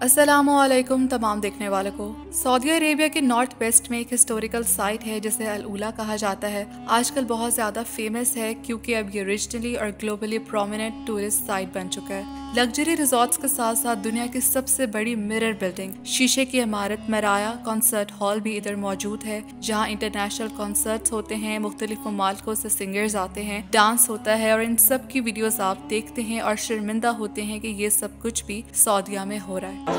अस्सलामुअलैकुम तमाम देखने वालों को। सऊदी अरेबिया के नॉर्थ वेस्ट में एक हिस्टोरिकल साइट है जिसे अल उला कहा जाता है। आजकल बहुत ज़्यादा फेमस है क्योंकि अब ये रीजनली और ग्लोबली प्रोमिनेंट टूरिस्ट साइट बन चुका है। लग्जरी रिजॉर्ट्स के साथ साथ दुनिया की सबसे बड़ी मिरर बिल्डिंग, शीशे की इमारत मराया कॉन्सर्ट हॉल भी इधर मौजूद है, जहाँ इंटरनेशनल कॉन्सर्ट्स होते हैं, मुख्तलिफ ममालिकों से सिंगर्स आते हैं, डांस होता है और इन सब की वीडियोस आप देखते हैं और शर्मिंदा होते हैं कि ये सब कुछ भी सऊदीया में हो रहा है।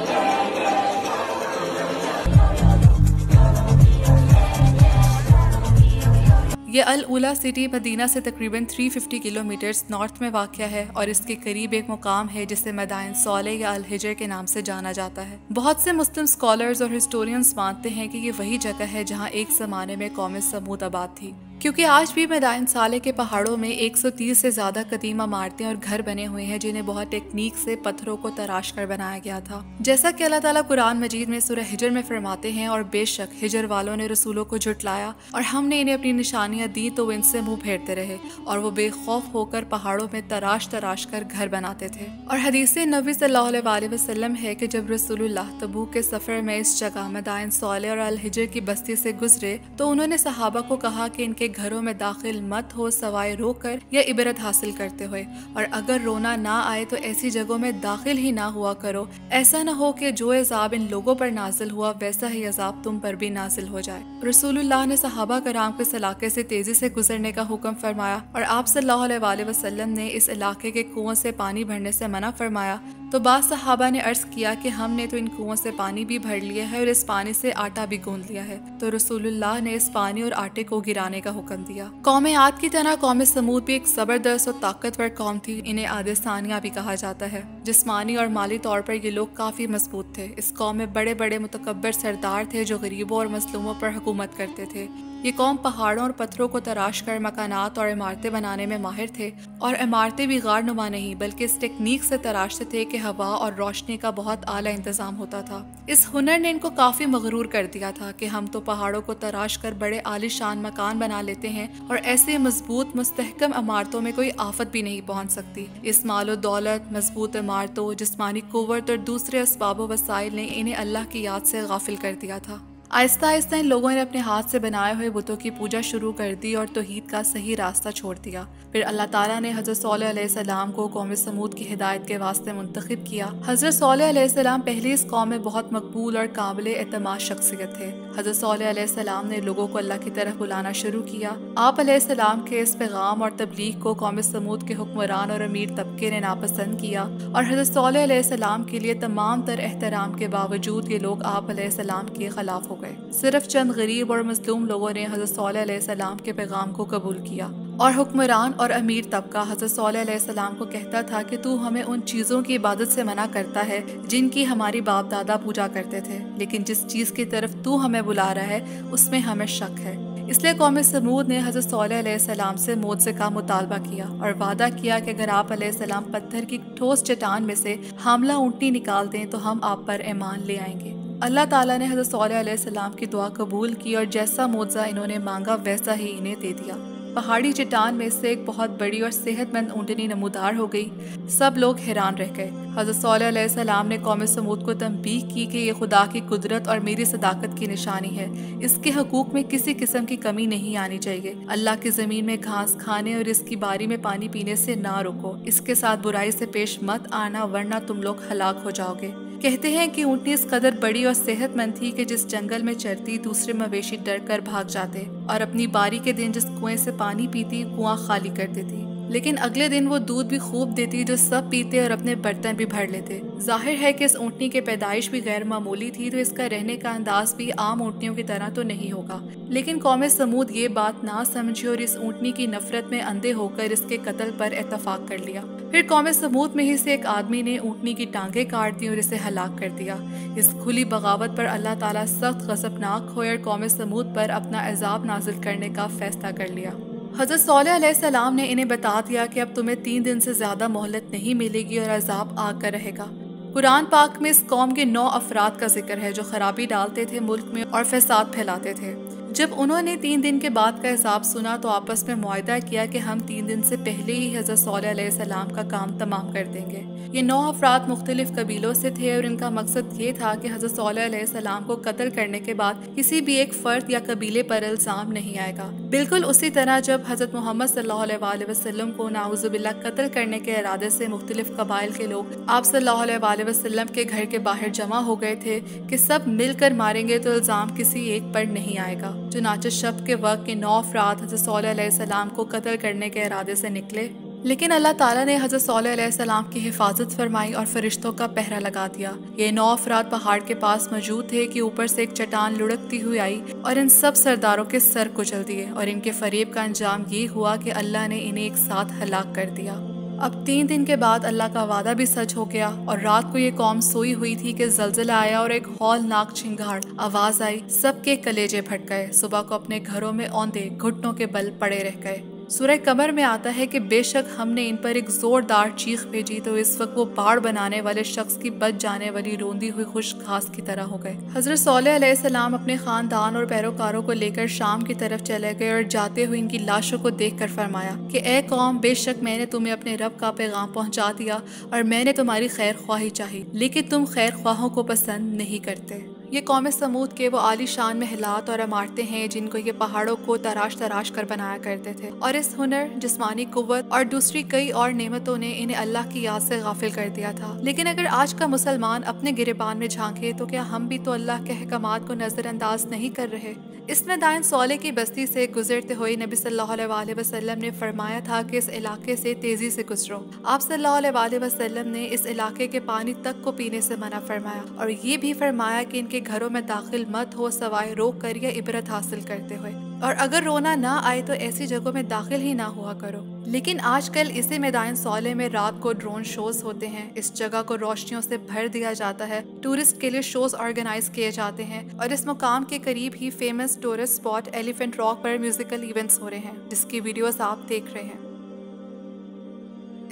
ये अल उला सिटी मदीना से तकरीबन 350 किलोमीटर्स नॉर्थ में वाक़या है और इसके करीब एक मुकाम है जिसे मैदान सौले या अल हिजर के नाम से जाना जाता है। बहुत से मुस्लिम स्कॉलर्स और हिस्टोरियंस मानते हैं कि ये वही जगह है जहाँ एक ज़माने में कौम समूद आबाद थी, क्योंकि आज भी मैदान साले के पहाड़ों में 130 से ज़्यादा कदीम इमारतें और घर बने हुए हैं जिन्हें बहुत टेक्निक से पत्थरों को तराश कर बनाया गया था। जैसा कि अल्लाह ताला कुरान मजीद में सूरह हिजर में फरमाते हैं, और बेशक हिजर वालों ने रसूलों को झुटलाया और हमने इन्हें अपनी निशानियां दी तो वो इनसे मुंह फेरते रहे और वो बेखौफ होकर पहाड़ों में तराश तराश कर घर बनाते थे। और हदीस नबी सल्लल्लाहु अलैहि वसल्लम है कि जब रसूलुल्लाह तबूक के सफ़र में इस जगह मैदान सौले और अल हिजर की बस्ती से गुजरे तो उन्होंने सहाबा को कहा कि इनके घरों में दाखिल मत हो सवाए रोकर या इबरत हासिल करते हुए, और अगर रोना ना आए तो ऐसी जगहों में दाखिल ही ना हुआ करो, ऐसा न हो कि जो अजाब इन लोगों पर नाजिल हुआ वैसा ही अजाब तुम पर भी नाजिल हो जाए। रसूलुल्लाह ने सहाबा कराम के इस इलाके से तेजी से गुजरने का हुक्म फरमाया और आप सल्लल्लाहु अलैहि वसल्लम ने इस इलाके के कुओं से पानी भरने से मना फरमाया। तो बाद सहाबा ने अर्ज किया कि हमने तो इन कुओं से पानी भी भर लिया है और इस पानी से आटा भी गूंद लिया है। तो रसूलुल्लाह ने इस पानी और आटे को गिराने का हुक्म दिया। कौम आद की तरह कौम समूद भी एक जबरदस्त और ताकतवर कौम थी। इन्हें आदे सानिया भी कहा जाता है। जिस्मानी और माली तौर पर ये लोग काफी मजबूत थे। इस कौम में बड़े बड़े मुतकब्बर सरदार थे जो गरीबों और मजलूमों पर हुकूमत करते थे। ये कौम पहाड़ों और पत्थरों को तराश कर मकानात और इमारतें बनाने में माहिर थे, और इमारतें भी गार नुमा नहीं बल्कि इस टेक्निक से तराशते थे कि हवा और रोशनी का बहुत आला इंतजाम होता था। इस हुनर ने इनको काफी मगरूर कर दिया था कि हम तो पहाड़ों को तराश कर बड़े आलीशान मकान बना लेते हैं और ऐसे मजबूत मुस्तहकम इमारतों में कोई आफत भी नहीं पहुंच सकती। इस मालो दौलत, मजबूत इमारतों, जिस्मानी कुव्वत और दूसरे असबाब वसाइल ने इन्हें अल्लाह की याद से गाफिल कर दिया था। आहिस्ता आहिस्ता इन लोगों ने अपने हाथ से बनाए हुए बुतों की पूजा शुरू कर दी और तौहीद का सही रास्ता छोड़ दिया। फिर अल्लाह ताला ने हज़रत सौलेह अलैहिस्सलाम को कौम समूद की हिदायत के वास्ते मुंतखब किया। हज़रत सौलेह अलैहिस्सलाम पहले इस कौम में बहुत मकबूल और काबिल एतमाद शख्सियत थे। हज़रत सौलेह अलैहिस्सलाम ने लोगों को अल्लाह की तरफ बुलाना शुरू किया। आप अलैहिस्सलाम के इस पैगाम और तबलीग को कौम समूद के हुक्मरान और अमीर तबके ने नापसंद किया और हज़रत सौलेह अलैहिस्सलाम के लिए तमाम तर एहतराम के बावजूद ये लोग आप अलैहिस्सलाम के खिलाफ हो गए। सिर्फ चंद गरीब और मजलूम लोगों ने हज़रत सौलेह अलैहिस्सलाम के पैगाम को कबूल किया और हुक्मरान और अमीर तबका हज़रत सौलेह अलैहिस्सलाम को कहता था कि तू हमें उन चीज़ों की इबादत से मना करता है जिनकी हमारी बाप दादा पूजा करते थे, लेकिन जिस चीज़ की तरफ तू हमें बुला रहा है उसमें हमें शक है। इसलिए कौम समूद ने हज़रत सौलेह अलैहिस्सलाम से मोज़े का मुतालबा किया और वादा किया कि अगर आप अलैहिस्सलाम पत्थर की ठोस चट्टान में से हामला ऊँटनी निकाल दें तो हम आप पर ईमान ले आएंगे। अल्लाह ताला ने हज़रत सौलेह अलैहिस्सलाम की दुआ कबूल की और जैसा मोज़ा इन्होंने मांगा वैसा ही इन्हें दे दिया। पहाड़ी चट्टान में से एक बहुत बड़ी और सेहतमंद ऊँटनी नमूदार हो गई। सब लोग हैरान रह गए। हज़रत सौलेह अलैहिस्सलाम ने कौम समूद को तंबीह की कि ये खुदा की कुदरत और मेरी सदाकत की निशानी है। इसके हकूक में किसी किस्म की कमी नहीं आनी चाहिए। अल्लाह की ज़मीन में घास खाने और इसकी बारी में पानी पीने से ना रुको। इसके साथ बुराई से पेश मत आना वरना तुम लोग हलाक हो जाओगे। कहते हैं कि ऊँटनी इस कदर बड़ी और सेहतमंद थी कि जिस जंगल में चरती दूसरे मवेशी डर कर भाग जाते और अपनी बारी के दिन जिस कुएं से पानी पीती कुआं खाली कर देती, लेकिन अगले दिन वो दूध भी खूब देती जो सब पीते और अपने बर्तन भी भर लेते। जाहिर है कि इस ऊँटनी की पैदाइश भी गैर मामूली थी, तो इसका रहने का अंदाज भी आम ऊँटनियों की तरह तो नहीं होगा। लेकिन कौम समूद ये बात ना समझी और इस ऊँटनी की नफरत में अंधे होकर इसके कत्ल पर इत्तफाक कर लिया। फिर कौम समूद में ही से एक आदमी ने ऊँटनी की टांगें काट दी और इसे हलाक कर दिया। इस खुली बगावत पर अल्लाह ताला सख्त गज़बनाक हुए और कौम समूद पर अपना अज़ाब नाजिल करने का फैसला कर लिया। हज़रत सौलेह अलैहिस्सलाम ने इन्हें बता दिया कि अब तुम्हें 3 दिन से ज़्यादा मोहलत नहीं मिलेगी और अज़ाब आकर रहेगा। कुरान पाक में इस कौम के 9 अफराद का जिक्र है जो खराबी डालते थे मुल्क में और फसाद फैलाते थे। जब उन्होंने 3 दिन के बाद का हिसाब सुना तो आपस में मुआहदा किया कि हम 3 दिन से पहले ही हज़रत सौलेह अलैहिस्सलाम का काम तमाम कर देंगे। ये 9 अफराद मुख्तलिफ कबीलों से थे और इनका मकसद ये था कि हज़रत सौलेह अलैहिस्सलाम को कत्ल करने के बाद किसी भी एक फ़र्द या कबीले पर इल्ज़ाम नहीं आएगा। बिल्कुल उसी तरह जब हज़रत मोहम्मद सल्लल्लाहु अलैहि वसल्लम को नाउज़ुबिल्लाह कत्ल करने के इरादे से मुख्तलिफ कबाइल के लोग आप सल्लल्लाहु अलैहि वसल्लम के घर के बाहर जमा हो गए थे कि सब मिलकर मारेंगे तो इल्ज़ाम किसी एक पर नहीं आएगा। चुनांचे शब के वक्त के 9 अफराद हज़रत सौलेह अलैहिस्सलाम को कत्ल करने के इरादे से निकले, लेकिन अल्लाह ताला ने हज़रत सौलेह अलैहिस्सलाम की हिफाजत फरमाई और फरिश्तों का पहरा लगा दिया। ये 9 अफराद पहाड़ के पास मौजूद थे कि ऊपर से एक चट्टान लुढ़कती हुई आई और इन सब सरदारों के सर कुचल दिए और इनके फरेब का अंजाम ये हुआ कि अल्लाह ने इन्हें एक साथ हलाक कर दिया। अब 3 दिन के बाद अल्लाह का वादा भी सच हो गया और रात को ये कौम सोई हुई थी कि जलजला आया और एक हौलनाक चिंगाड़ आवाज आई, सबके कलेजे फट गए। सुबह को अपने घरों में औंधे घुटनों के बल पड़े रह गए। सूरह कमर में आता है कि बेशक हमने इन पर एक जोरदार चीख भेजी तो इस वक्त वो बाढ़ बनाने वाले शख्स की बच जाने वाली रोंदी हुई खुश घास की तरह हो गए। हजरत सौलेह अलैहिस्सलाम अपने खानदान और पैरोकारों को लेकर शाम की तरफ चले गए और जाते हुए इनकी लाशों को देखकर फरमाया कि ए कौम, बेशक मैंने तुम्हें अपने रब का पैगाम पहुंचा दिया और मैंने तुम्हारी खैर ख्वाही चाही, लेकिन तुम खैर ख्वाहों को पसंद नहीं करते। ये कौम समूद के वो आलीशान महलात और इमारतें हैं जिनको ये पहाड़ों को तराश तराश कर बनाया करते थे और इस हुनर, जिस्मानी कुव्वत और दूसरी कई और नेमतों ने इन्हें अल्लाह की याद से गाफिल कर दिया था। लेकिन अगर आज का मुसलमान अपने गिरेबान में झांके तो क्या हम भी तो अल्लाह के अहकामात को नजरअंदाज नहीं कर रहे? इस मैदान सौले की बस्ती से गुजरते हुए नबी सल्लल्लाहु अलैहि वसल्लम ने फरमाया था कि इस इलाके से तेजी से गुजरो। आप सल्लल्लाहु अलैहि वसल्लम ने इस इलाके के पानी तक को पीने से मना फरमाया और ये भी फरमाया कि इनके घरों में दाखिल मत हो सवाए रोक कर या इबरत हासिल करते हुए, और अगर रोना ना आए तो ऐसी जगहों में दाखिल ही ना हुआ करो। लेकिन आजकल इसी मैदान सौले में रात को ड्रोन शोज होते हैं। इस जगह को रोशनियों से भर दिया जाता है, टूरिस्ट के लिए शोज ऑर्गेनाइज किए जाते हैं और इस मुकाम के करीब ही famous tourist spot elephant rock पर म्यूजिकल इवेंट्स हो रहे हैं जिसकी वीडियोस आप देख रहे हैं।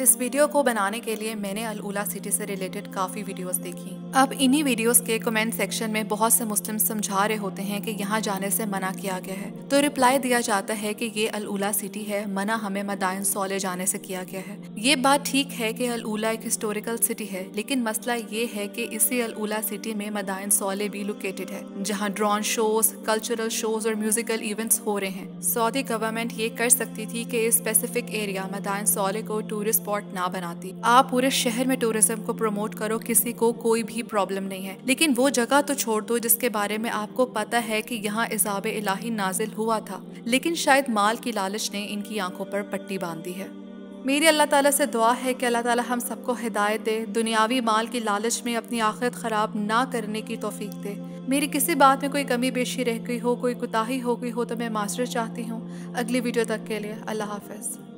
इस वीडियो को बनाने के लिए मैंने अल उला सिटी से रिलेटेड काफ़ी वीडियोस देखी। अब इन्हीं वीडियोस के कमेंट सेक्शन में बहुत से मुस्लिम समझा रहे होते हैं कि यहाँ जाने से मना किया गया है, तो रिप्लाई दिया जाता है कि ये अल उला सिटी है, मना हमें मदाइन सौले जाने से किया गया है। ये बात ठीक है कि अल उला एक हिस्टोरिकल सिटी है, लेकिन मसला ये है कि इसी अल उला सिटी में मदाइन सौले भी लोकेटेड है जहाँ ड्रोन शोज, कल्चरल शोज और म्यूजिकल इवेंट्स हो रहे हैं। सऊदी गवर्नमेंट ये कर सकती थी कि इस स्पेसिफिक एरिया मदाइन सौले को टूरिस्ट स्पॉट ना बनाती। आप पूरे शहर में टूरिज्म को प्रमोट करो, किसी को कोई भी प्रॉब्लम नहीं है, लेकिन वो जगह तो छोड़ दो जिसके बारे में आपको पता है कि यहाँ इज़ाब इलाही नाजिल हुआ था, लेकिन शायद माल की लालच ने इनकी आंखों पर पट्टी बांध दी है। मेरी अल्लाह ताला से दुआ है कि अल्लाह ताला हम सबको हिदायत दे, दुनियावी माल की लालच में अपनी आखिरत खराब ना करने की तौफीक दे। मेरी किसी बात में कोई कमी बेशी रह गई हो, कोई कोताही हो गई हो तो मैं माजरत चाहती हूँ। अगली वीडियो तक के लिए अल्लाह हाफ़िज़।